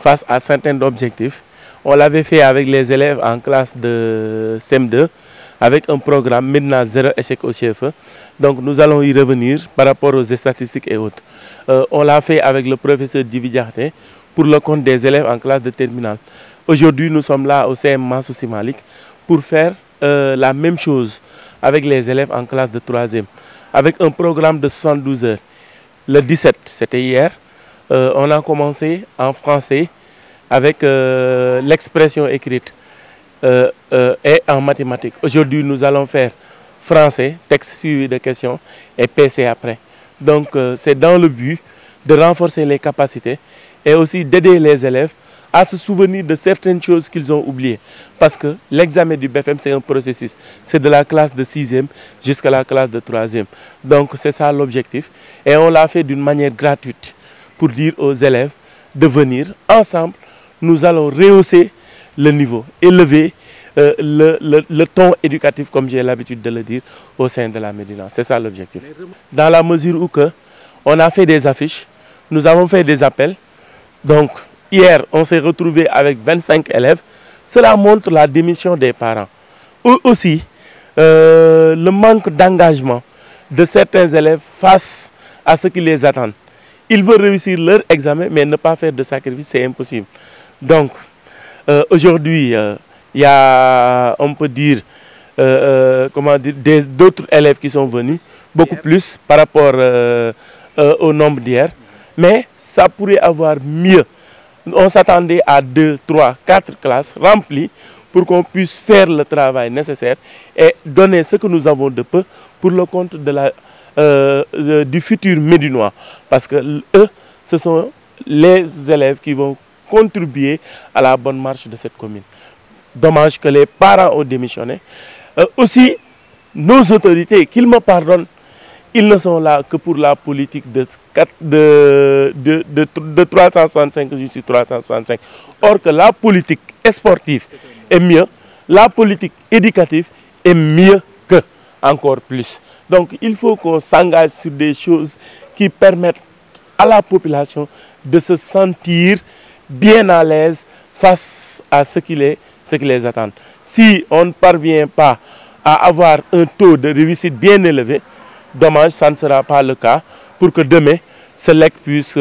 face à certains objectifs. On l'avait fait avec les élèves en classe de CM2, avec un programme Médina zéro échec au CFE. Donc nous allons y revenir par rapport aux statistiques et autres. On l'a fait avec le professeur Djibi Diakhaté pour le compte des élèves en classe de terminale. Aujourd'hui, nous sommes là au CM Mansour Sy Malick pour faire la même chose avec les élèves en classe de 3e, avec un programme de 72 heures. Le 17, c'était hier, on a commencé en français avec l'expression écrite et en mathématiques. Aujourd'hui, nous allons faire français, texte suivi de questions et PC après. Donc, c'est dans le but de renforcer les capacités et aussi d'aider les élèves à se souvenir de certaines choses qu'ils ont oubliées. Parce que l'examen du BFM, c'est un processus. C'est de la classe de 6e jusqu'à la classe de 3e. Donc, c'est ça l'objectif. Et on l'a fait d'une manière gratuite pour dire aux élèves de venir ensemble. Nous allons rehausser le niveau, élever le ton éducatif, comme j'ai l'habitude de le dire, au sein de la Médina. C'est ça l'objectif. Dans la mesure où on a fait des affiches, nous avons fait des appels. Donc, hier, on s'est retrouvé avec 25 élèves. Cela montre la démission des parents. Aussi, le manque d'engagement de certains élèves face à ce qui les attend. Ils veulent réussir leur examen, mais ne pas faire de sacrifice, c'est impossible. Donc, aujourd'hui, il y a, on peut dire, d'autres élèves qui sont venus, beaucoup plus par rapport au nombre d'hier. Mais ça pourrait avoir mieux. On s'attendait à 2, 3, 4 classes remplies pour qu'on puisse faire le travail nécessaire et donner ce que nous avons de peu pour le compte de du futur médinois. Parce que eux, ce sont les élèves qui vont contribuer à la bonne marche de cette commune. Dommage que les parents ont démissionné. Aussi, nos autorités, qu'ils me pardonnent, ils ne sont là que pour la politique de 365 jusqu'à 365. Or que la politique sportive est mieux, la politique éducative est mieux que, encore plus. Donc il faut qu'on s'engage sur des choses qui permettent à la population de se sentir bien à l'aise face à ce qui les attend. Si on ne parvient pas à avoir un taux de réussite bien élevé, dommage, ça ne sera pas le cas pour que demain, ce LEC puisse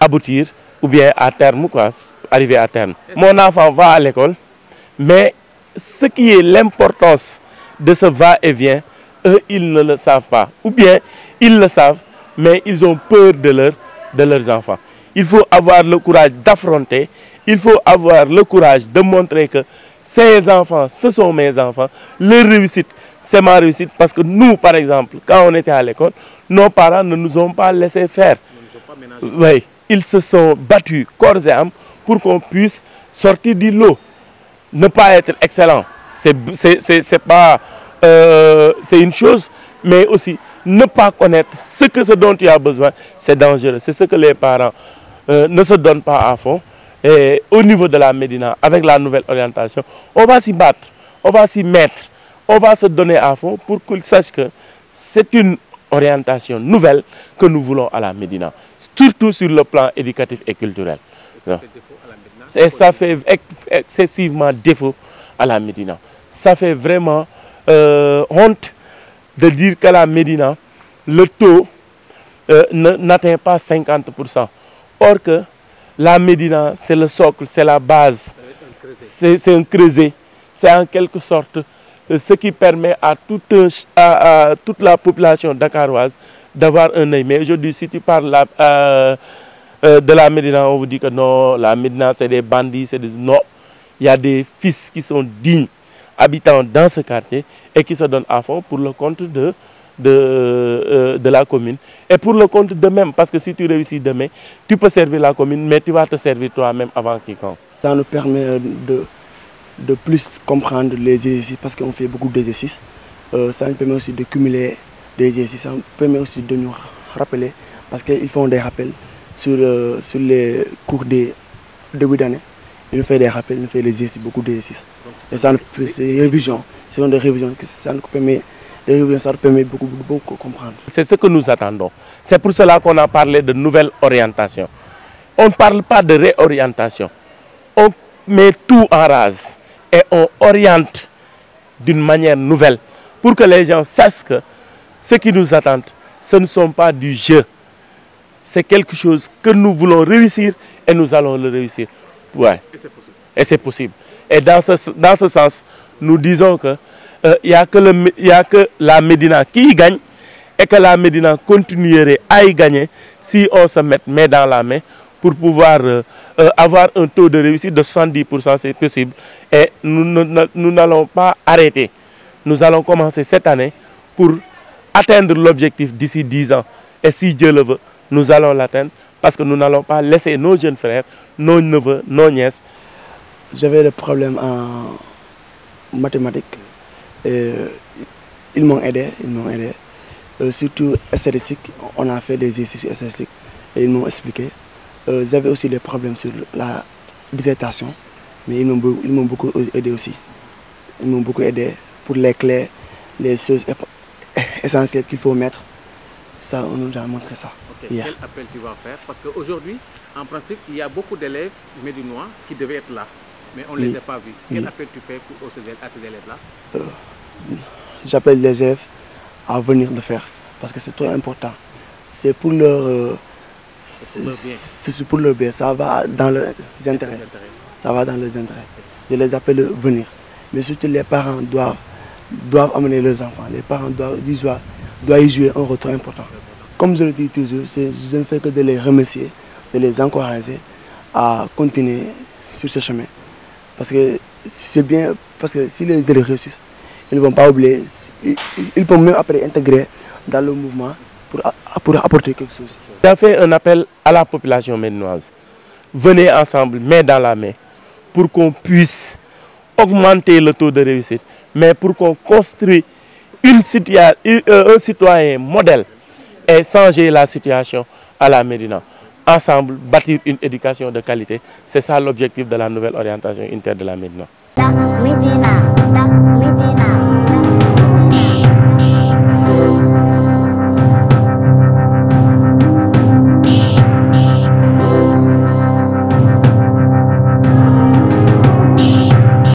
aboutir ou bien à terme, quoi, arriver à terme. Mon enfant va à l'école, mais ce qui est l'importance de ce va-et-vient, eux, ils ne le savent pas. Ou bien, ils le savent, mais ils ont peur de leurs enfants. Il faut avoir le courage d'affronter, il faut avoir le courage de montrer que ces enfants, ce sont mes enfants, leur réussite, c'est ma réussite. Parce que nous, par exemple, quand on était à l'école, nos parents ne nous ont pas laissé faire. Oui, ils se sont battus corps et âme pour qu'on puisse sortir du lot. Ne pas être excellent, c'est une chose, mais aussi ne pas connaître ce dont tu as besoin, c'est dangereux. C'est ce que les parents ne se donnent pas à fond. Et au niveau de la Médina, avec la nouvelle orientation, on va s'y battre, on va s'y mettre, on va se donner à fond pour qu'ils sachent que c'est une orientation nouvelle que nous voulons à la Médina, surtout sur le plan éducatif et culturel. Et ça fait excessivement défaut à la Médina. Ça fait vraiment honte de dire qu'à la Médina, le taux n'atteint pas 50%. Or que la Médina, c'est le socle, c'est la base, c'est un creuset. C'est en quelque sorte ce qui permet à toute la population dakaroise d'avoir un œil. Mais aujourd'hui, si tu parles de la Médina, on vous dit que non, la Médina, c'est des bandits, c'est des... Non, il y a des fils qui sont dignes, habitants dans ce quartier et qui se donnent à fond pour le compte de la commune et pour le compte d'eux-mêmes, parce que si tu réussis demain, tu peux servir la commune, mais tu vas te servir toi-même avant quiconque. Ça nous permet de plus comprendre les exercices, parce qu'on fait beaucoup d'exercices. Ça nous permet aussi de cumuler des exercices, ça nous permet aussi de nous rappeler, parce qu'ils font des rappels sur les cours de début d'année. Ils nous font des rappels, ils nous font des exercices, beaucoup d'exercices. Et ça, c'est des révisions, c'est des révisions que ça nous permet. Ça permet beaucoup de comprendre. C'est ce que nous attendons. C'est pour cela qu'on a parlé de nouvelle orientation. On ne parle pas de réorientation. On met tout en rase et on oriente d'une manière nouvelle pour que les gens sachent que ce qui nous attend, ce ne sont pas du jeu. C'est quelque chose que nous voulons réussir et nous allons le réussir. Ouais. Et c'est possible. Et dans ce sens, nous disons que il n'y a que la Médina qui gagne et que la Médina continuerait à y gagner si on se met dans la main pour pouvoir avoir un taux de réussite de 70%, c'est possible. Et nous n'allons pas arrêter. Nous allons commencer cette année pour atteindre l'objectif d'ici 10 ans. Et si Dieu le veut, nous allons l'atteindre parce que nous n'allons pas laisser nos jeunes frères, nos neveux, nos nièces. J'avais des problèmes en mathématiques. Et ils m'ont aidé. Surtout statistique, on a fait des exercices statistiques et ils m'ont expliqué. J'avais aussi des problèmes sur la dissertation, mais ils m'ont beaucoup aidé aussi. Ils m'ont beaucoup aidé pour les clés, les choses essentielles qu'il faut mettre. Ça, on nous a montré ça. Okay. Quel appel tu vas faire? Parce qu'aujourd'hui, en principe, il y a beaucoup d'élèves médinois qui devaient être là, mais on ne les a pas vus. Quel appel tu fais à ces élèves-là? J'appelle les élèves à venir le faire, parce que c'est trop important. C'est pour leur... c'est pour leur bien, ça va dans leurs intérêts. Ça va dans leurs intérêts. Je les appelle à venir. Mais surtout les parents doivent amener leurs enfants. Les parents doivent y jouer un rôle très important. Comme je le dis toujours, je ne fais que de les remercier, de les encourager à continuer sur ce chemin. Parce que c'est bien, parce que si les élèves réussissent, ils ne vont pas oublier, ils peuvent même après intégrer dans le mouvement pour apporter quelque chose. J'ai fait un appel à la population médinoise. Venez ensemble, main dans la main, pour qu'on puisse augmenter le taux de réussite, mais pour qu'on construise un citoyen modèle et changer la situation à la Médina. Ensemble, bâtir une éducation de qualité, c'est ça l'objectif de la nouvelle orientation unitaire de la Médina.